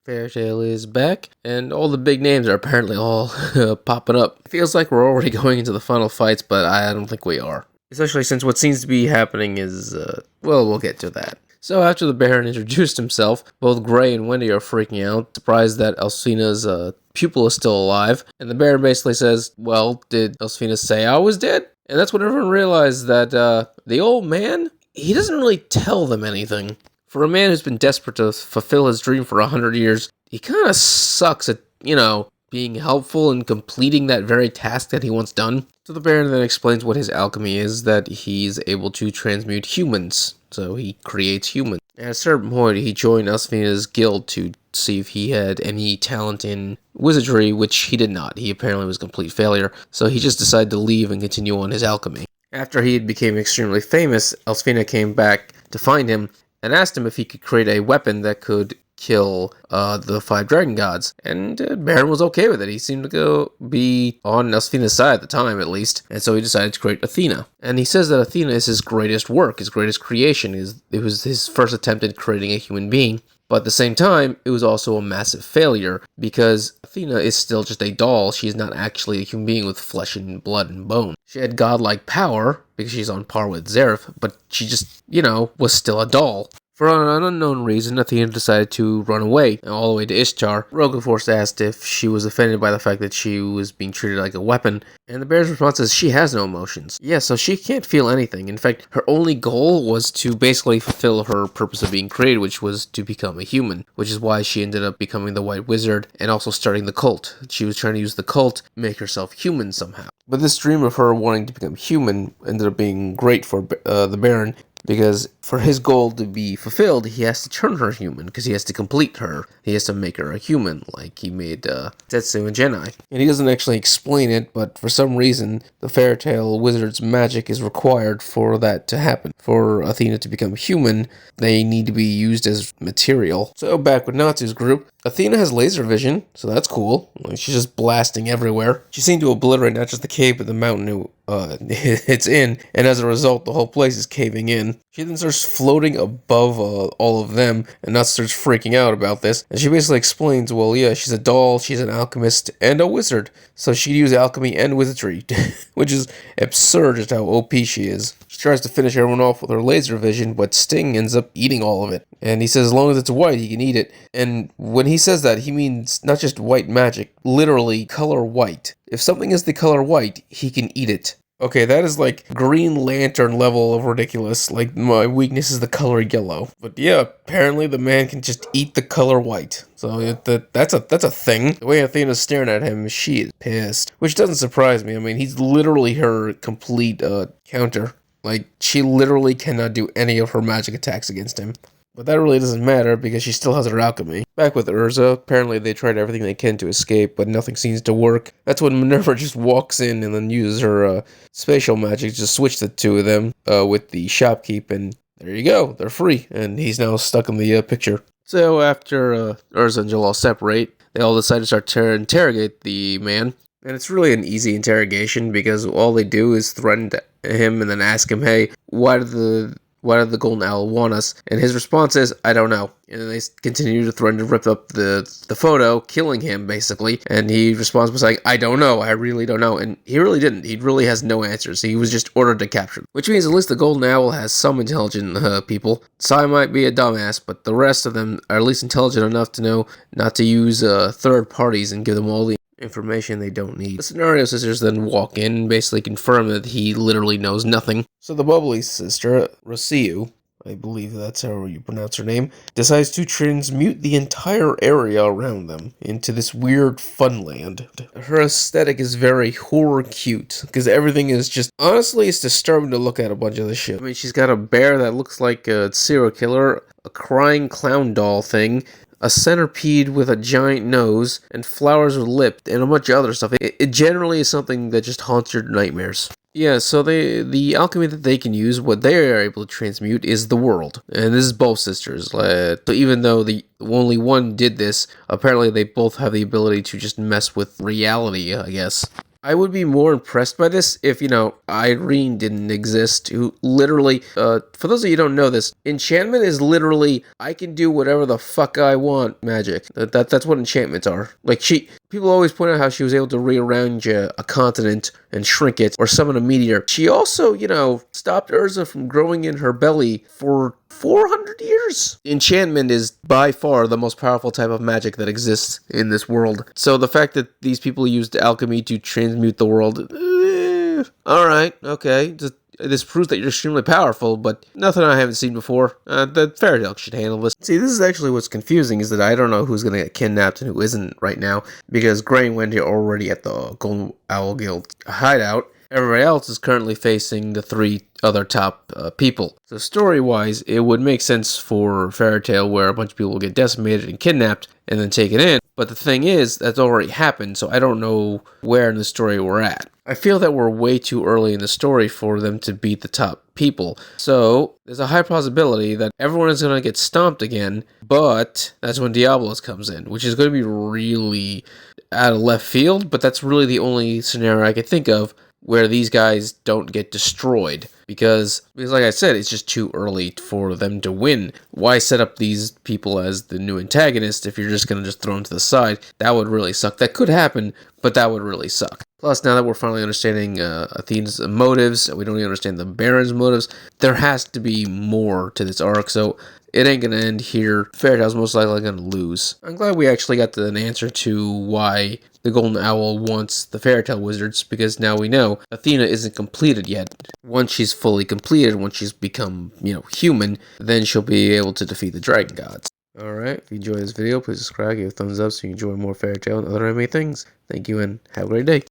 Fairy Tail is back, and all the big names are apparently all popping up. It feels like we're already going into the final fights, but I don't think we are. Especially since what seems to be happening is, well, we'll get to that. So after the Baron introduced himself, both Gray and Wendy are freaking out, surprised that Elfina's pupil is still alive, and the Baron basically says, well, did Elfina say I was dead? And that's when everyone realized that the old man, he doesn't really tell them anything. For a man who's been desperate to fulfill his dream for 100 years, he kind of sucks at, being helpful and completing that very task that he wants done. So the Baron then explains what his alchemy is, that he's able to transmute humans. So he creates humans. At a certain point, he joined Elfina's guild to see if he had any talent in wizardry, which he did not. He apparently was a complete failure, so he just decided to leave and continue on his alchemy. After he had become extremely famous, Elfina came back to find him and asked him if he could create a weapon that could kill the 5 dragon gods. And Baron was okay with it. He seemed to be on Elfina's side at the time, at least. And so he decided to create Athena. And he says that Athena is his greatest work, his greatest creation. It was his first attempt at creating a human being. But at the same time, it was also a massive failure, because Athena is still just a doll. She is not actually a human being with flesh and blood and bone. She had godlike power, because she's on par with Zareth, but she just, was still a doll. For an unknown reason, Athena decided to run away, all the way to Ishtar. Rogenforce asked if she was offended by the fact that she was being treated like a weapon, and the Baron's response is she has no emotions. Yeah, so she can't feel anything. In fact, her only goal was to basically fulfill her purpose of being created, which was to become a human, which is why she ended up becoming the White Wizard and also starting the cult. She was trying to use the cult to make herself human somehow. But this dream of her wanting to become human ended up being great for the Baron, because for his goal to be fulfilled, he has to turn her human, because he has to complete her. He has to make her a human, like he made Zetsu and Genai. And he doesn't actually explain it, but for some reason, the Fairy Tail Wizard's magic is required for that to happen. For Athena to become human, they need to be used as material. So back with Natsu's group, Athena has laser vision, so that's cool. Like, she's just blasting everywhere. She seemed to obliterate not just the cave, but the mountain it's in, and as a result, the whole place is caving in. She then starts floating above all of them, and Natsu starts freaking out about this. And she basically explains, well, yeah, she's a doll, she's an alchemist, and a wizard, so she'd use alchemy and wizardry, which is absurd just how OP she is. She tries to finish everyone off with her laser vision, but Sting ends up eating all of it. And he says as long as it's white, he can eat it. And when he says that, he means not just white magic, literally color white. If something is the color white, he can eat it. Okay, that is like Green Lantern level of ridiculous. Like, my weakness is the color yellow. But yeah, apparently the man can just eat the color white. So that's a thing. The way Athena's staring at him, she is pissed. Which doesn't surprise me. I mean, he's literally her complete counter. Like, she literally cannot do any of her magic attacks against him. But that really doesn't matter, because she still has her alchemy. Back with Urza, apparently they tried everything they can to escape, but nothing seems to work. That's when Minerva just walks in and then uses her spatial magic to switch the two of them with the shopkeep, and there you go, they're free, and he's now stuck in the picture. So after Urza and Jalal separate, they all decide to start to interrogate the man. And it's really an easy interrogation, because all they do is threaten him and then ask him, hey, why did the Golden Owl want us? And his response is, I don't know. And then they continue to threaten to rip up the photo, killing him, basically. And he responds by saying, I don't know, I really don't know. And he really didn't. He really has no answers. He was just ordered to capture them. Which means at least the Golden Owl has some intelligent people. Sai might be a dumbass, but the rest of them are at least intelligent enough to know not to use third parties and give them all the information they don't need. The Scenario Sisters then walk in and basically confirm that he literally knows nothing. So the bubbly sister, Rosiu, I believe that's how you pronounce her name, decides to transmute the entire area around them into this weird funland. Her aesthetic is very horror cute, because everything is just, honestly, it's disturbing to look at a bunch of this shit. I mean, she's got a bear that looks like a serial killer, a crying clown doll thing, a centipede with a giant nose, and flowers with lips, and a bunch of other stuff. It generally is something that just haunts your nightmares. Yeah, so the alchemy that they can use, what they are able to transmute, is the world. And this is both sisters. So even though the only one did this, apparently they both have the ability to just mess with reality, I guess. I would be more impressed by this if, Irene didn't exist, who literally, for those of you who don't know this, enchantment is literally, I can do whatever the fuck I want magic. That's what enchantments are. Like, people always point out how she was able to rearrange a continent and shrink it, or summon a meteor. She also, stopped Urza from growing in her belly for 400 years. Enchantment is by far the most powerful type of magic that exists in this world. So the fact that these people used alchemy to transmute the world, alright, okay. This proves that you're extremely powerful, but nothing I haven't seen before. The Fairy Tail should handle this. See, this is actually what's confusing, is that I don't know who's going to get kidnapped and who isn't right now, because Gray and Wendy are already at the Golden Owl Guild hideout. Everybody else is currently facing the 3 other top people. So story-wise, it would make sense for Fairy Tail where a bunch of people will get decimated and kidnapped and then taken in. But the thing is, that's already happened, so I don't know where in the story we're at. I feel that we're way too early in the story for them to beat the top people. So there's a high possibility that everyone is going to get stomped again, but that's when Diablos comes in, which is going to be really out of left field, but that's really the only scenario I could think of where these guys don't get destroyed. Because like I said, it's just too early for them to win. Why set up these people as the new antagonists if you're just going to just throw them to the side? That would really suck. That could happen, but that would really suck. Plus, now that we're finally understanding Athena's motives, we don't even understand the Baron's motives, there has to be more to this arc, so it ain't gonna end here. Fairy Tail's most likely gonna lose. I'm glad we actually got an answer to why the Golden Owl wants the Fairy Tail Wizards, because now we know Athena isn't completed yet. Once she's fully completed, once she's become, human, then she'll be able to defeat the Dragon Gods. Alright, if you enjoyed this video, please subscribe, give a thumbs up so you enjoy more Fairy Tail and other anime things. Thank you and have a great day.